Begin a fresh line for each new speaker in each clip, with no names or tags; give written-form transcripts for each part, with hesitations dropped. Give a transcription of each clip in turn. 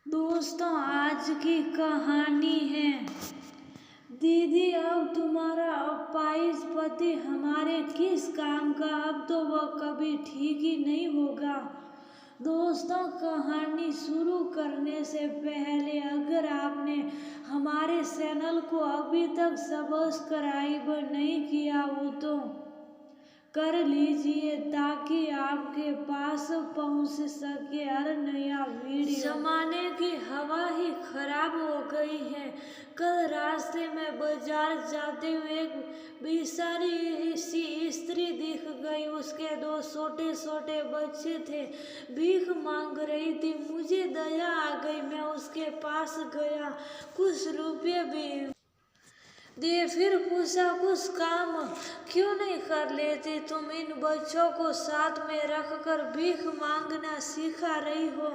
दोस्तों, आज की कहानी है। दीदी, अब तुम्हारा अपाहिज पति हमारे किस काम का? अब तो वह कभी ठीक ही नहीं होगा। दोस्तों, कहानी शुरू करने से पहले अगर आपने हमारे चैनल को अभी तक सब्सक्राइब नहीं किया हो तो कर लीजिए ताकि आपके पास पहुंच सके हर नया वीडियो। जमाने की हवा ही खराब हो गई है। कल रास्ते में बाजार जाते हुए एक बेचारी सी स्त्री दिख गई। उसके दो छोटे छोटे बच्चे थे। भीख मांग रही थी। मुझे दया आ गई। मैं उसके पास गया, कुछ रुपये भी दे, फिर पूछा, कुछ काम क्यों नहीं कर लेती? तुम इन बच्चों को साथ में रखकर भीख मांगना सिखा रही हो।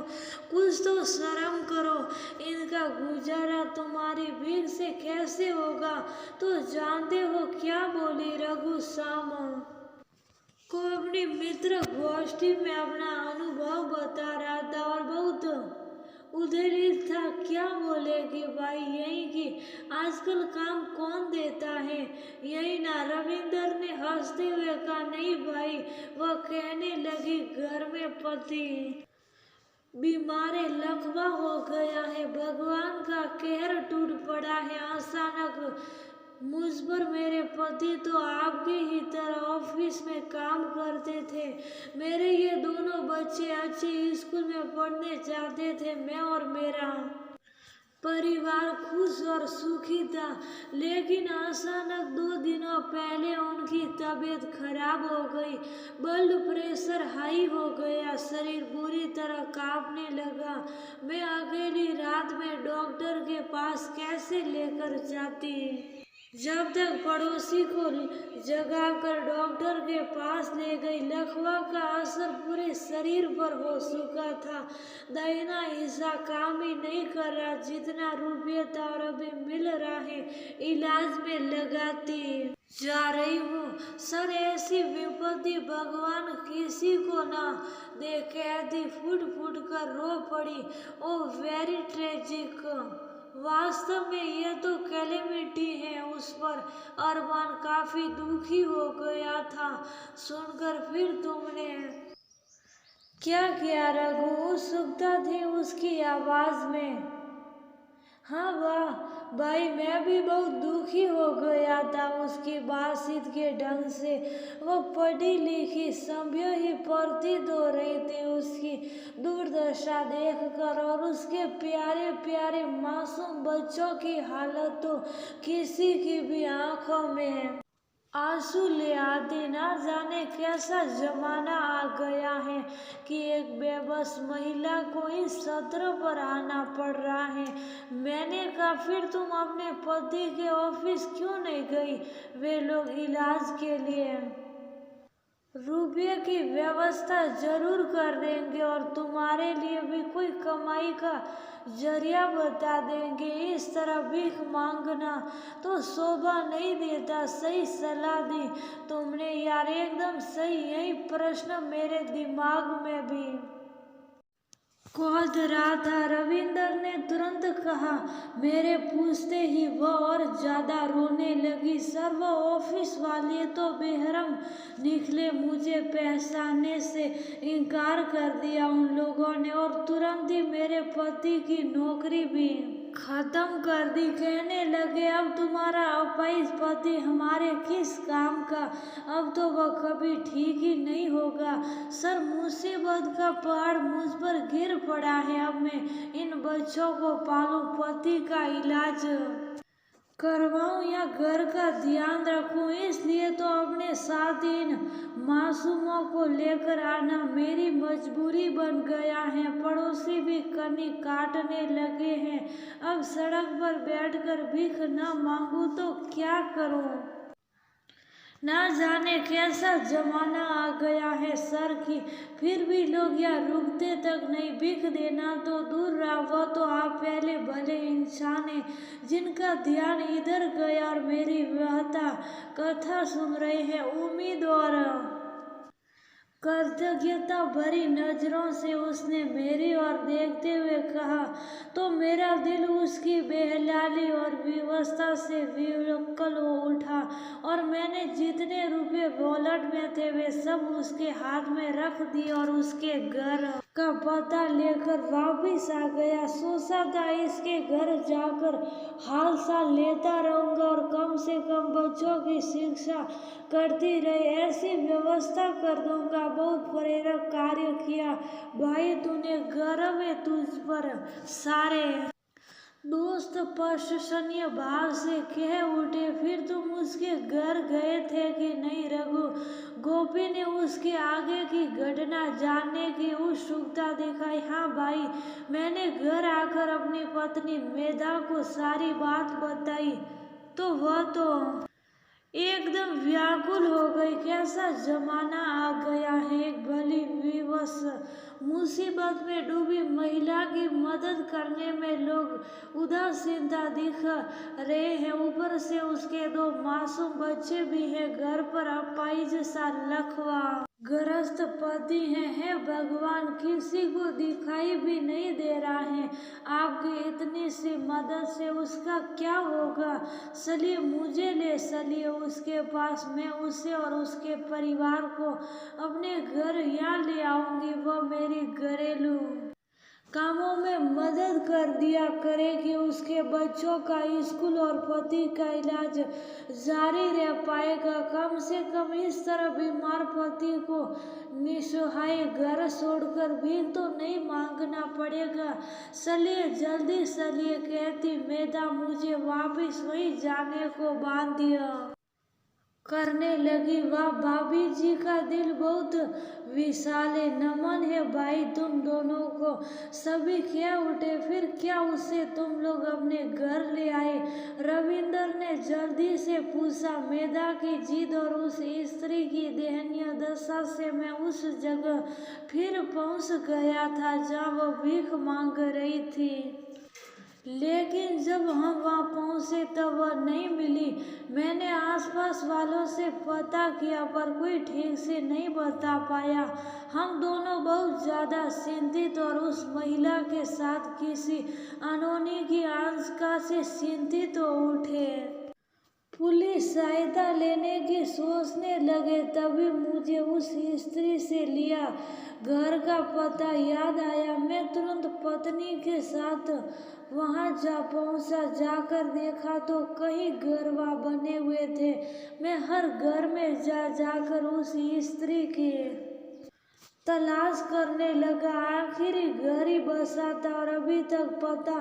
कुछ तो शर्म करो। इनका गुजारा तुम्हारी भीख से कैसे होगा? तो जानते हो क्या बोली? रघु श्याम को अपनी मित्र गोष्ठी में अपना अनुभव बता रहा था और बहुत उधेड़ित था। क्या बोलेगी भाई? यही कि आजकल काम कौन देता है, यही ना? रविंदर ने हंसते हुए कहा, नहीं भाई। वह कहने लगी, घर में पति बीमार लकवा हो गया है। भगवान का कहर टूट पड़ा है अचानक मुझ पर। मेरे पति तो आपकी ही तरह ऑफिस में काम करते थे। मेरे ये दोनों बच्चे अच्छे स्कूल में पढ़ने जाते थे। मैं और मेरा परिवार खुश और सुखी था। लेकिन अचानक 2 दिनों पहले उनकी तबीयत खराब हो गई। ब्लड प्रेशर हाई हो गया। शरीर बुरी तरह कांपने लगा। मैं अकेली रात में डॉक्टर के पास कैसे लेकर जाती? जब तक पड़ोसी को जगाकर डॉक्टर के पास ले गई। लकवा का असर पूरे शरीर पर हो चुका था। दाहिना हिस्सा काम ही नहीं कर रहा। जितना रुपये था और अभी मिल रहा है इलाज में लगाती जा रही हूँ। सर, ऐसी विपत्ति भगवान किसी को ना दे, कहती फूट फूट कर रो पड़ी। ओ वेरी ट्रेजिक। वास्तव में यह तो कैलेमिटी है उस पर। अरमान काफी दुखी हो गया था सुनकर। फिर तुमने क्या किया रघु? उत्सुकता थी उसकी आवाज में। हाँ वाह भाई, मैं भी बहुत दुखी हो गया था उसकी बातचीत के ढंग से। वो पढ़ी लिखी सभ्य ही प्रतीत हो रही थी उसकी दुर्दशा देखकर। और उसके प्यारे प्यारे मासूम बच्चों की हालत तो किसी की भी आंखों में आंसू ले आती। ना जाने कैसा जमाना आ गया है कि एक बेबस महिला को इस सत्र पर आना पड़ रहा है। मैंने कहा, फिर तुम अपने पति के ऑफिस क्यों नहीं गई? वे लोग इलाज के लिए रुपये की व्यवस्था जरूर कर देंगे और तुम्हारे लिए भी कोई कमाई का जरिया बता देंगे। इस तरह भीख मांगना तो शोभा नहीं देता। सही सलाह दी तुमने यार, एकदम सही। यही प्रश्न मेरे दिमाग में भी कौध रहा था। रविंदर ने तुरंत कहा। मेरे पूछते ही वह और ज्यादा रोने लगी। सर, वो ऑफिस वाले तो बेहरम निकले। मुझे पहचानने से इनकार कर दिया उन लोगों ने और तुरंत ही मेरे पति की नौकरी भी खत्म कर दी। कहने लगे, अब तुम्हारा अपाहिज पति हमारे किस काम का? अब तो वह कभी ठीक ही नहीं होगा। सर, मुसीबत का पहाड़ मुझ पर गिर पड़ा है। अब मैं इन बच्चों को पालूं, पति का इलाज करवाऊं या घर का ध्यान रखूं? इसलिए तो अपने साथ इन मासूमों को लेकर आना मेरी मजबूरी बन गया है। पड़ोसी भी कनी काटने लगे हैं। अब सड़क पर बैठकर भीख न मांगू तो क्या करूं? ना जाने कैसा जमाना आ गया है सर की। फिर भी लोग यहाँ रुकते तक नहीं। भीख देना तो दूर रहा, वो तो आप पहले भले इंसान हैं जिनका ध्यान इधर गया और मेरी व्यथा कथा सुन रहे हैं। उम्मीद और कृतज्ञता भरी नजरों से उसने मेरी ओर देखते हुए कहा, तो मेरा दिल उसकी बेहयाली और विवशता से विकल हो उठा और मैंने जितने रुपए वॉलेट में थे वे सब उसके हाथ में रख दिए और उसके घर का पता लेकर वापिस आ गया। सोचा था इसके घर जाकर हाल साल लेता रहूंगा और कम से कम बच्चों की शिक्षा करती रही ऐसी व्यवस्था कर दूंगा। बहुत प्रेरक कार्य किया भाई तूने, गर्व है तुझ पर। सारे दोस्त प्रशंसनीय भाव से कह उठे, फिर तुम उसके घर गए थे कि नहीं रघु? गोपी ने उसके आगे की घटना जानने की उत्सुकता दिखाई। हाँ भाई, मैंने घर आकर अपनी पत्नी मेधा को सारी बात बताई तो वह तो एकदम व्याकुल हो गई। कैसा जमाना आ गया है, एक भली विवश मुसीबत में डूबी महिला की मदद करने में लोग उदासीनता दिख रहे हैं। ऊपर से उसके 2 मासूम बच्चे भी हैं। घर पर अपाहिज सा लकवा ग्रस्त पति है भगवान, किसी को दिखाई भी नहीं दे रहा है। आपकी इतनी सी मदद से उसका क्या होगा? चलिए मुझे ले चलिए उसके पास, मैं उसे और उसके परिवार को अपने घर यहाँ ले आऊंगी। वह मेरी घरेलू कामों में मदद कर दिया करेगी। उसके बच्चों का स्कूल और पति का इलाज जारी रह पाएगा। कम से कम इस तरह बीमार पति को निसहाय घर छोड़कर भीख तो नहीं मांगना पड़ेगा। चलिए जल्दी चलिए, कहती मेधा मुझे वापिस वहीं जाने को बाध्य करने लगी। वाह, भाभी जी का दिल बहुत विशाल है, नमन है भाई तुम दोनों को। सभी क्या उठे, फिर क्या उसे तुम लोग अपने घर ले आए? रविंदर ने जल्दी से पूछा। मेधा की जिद और उस स्त्री की दयनीय दशा से मैं उस जगह फिर पहुंच गया था जहां वह भीख मांग रही थी, लेकिन जब हम वहां पहुंचे तब वह नहीं मिली। मैंने आसपास वालों से पता किया पर कोई ठीक से नहीं बता पाया। हम दोनों बहुत ज्यादा चिंतित और उस महिला के साथ किसी अनहोनी की आशंका से चिंतित हो उठे। पुलिस सहायता लेने की सोचने लगे। तभी मुझे उस स्त्री से लिया घर का पता याद आया। मैं तुरंत पत्नी के साथ वहां जा पहुंचा। जाकर देखा तो कई घरवा बने हुए थे। मैं हर घर में जाकर उस स्त्री की तलाश करने लगा। आखिर घर ही बसा था और अभी तक पता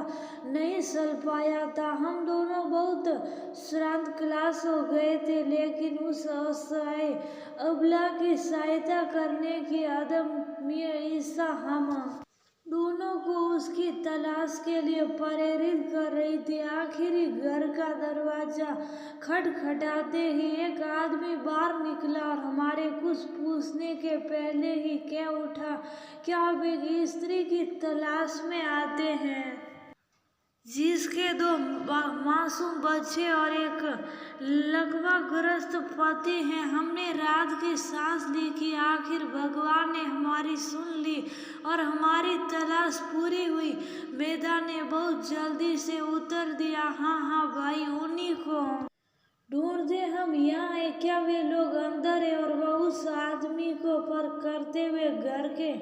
नहीं चल पाया था। हम दोनों बहुत श्रांत क्लास हो गए थे, लेकिन उस असहाय अबला की सहायता करने की अदम्य इच्छा हम दोनों को उसकी तलाश के लिए प्रेरित कर रही थी। आखिरी घर का दरवाजा खटखटाते ही एक आदमी बाहर निकला और हमारे कुछ पूछने के पहले ही कह उठा, क्या आप एक स्त्री की तलाश में आते हैं जिसके 2 मासूम बच्चे और एक लकवाग्रस्त पति हैं? हमने रात की सांस ली कि आखिर भगवान ने हमारी सुन ली और हमारी तलाश पूरी हुई। मेधा ने बहुत जल्दी से उत्तर दिया, हाँ हाँ भाई, उन्हीं को ढूंढते हम यहाँ है। क्या वे लोग अंदर है? और वह उस आदमी को पर करते हुए घर के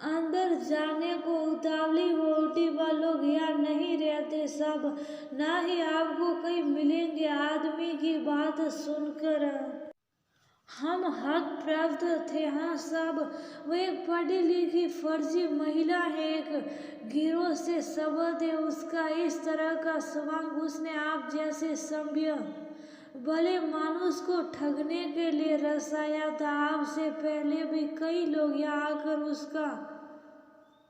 अंदर जाने को उतावली हो उठी। वह लोग यहाँ नहीं रहते सब, ना ही आपको कहीं मिलेंगे। आदमी की बात सुनकर हम हक प्राप्त थे। हाँ साहब, वो एक पढ़ी लिखी फर्जी महिला है, एक गिरोह से संबंध है उसका। इस तरह का स्वांग उसने आप जैसे सभ्य भले मानुष को ठगने के लिए रचाया था। आपसे पहले भी कई लोग यहाँ आकर उसका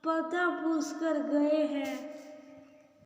पता पूछ कर गए हैं।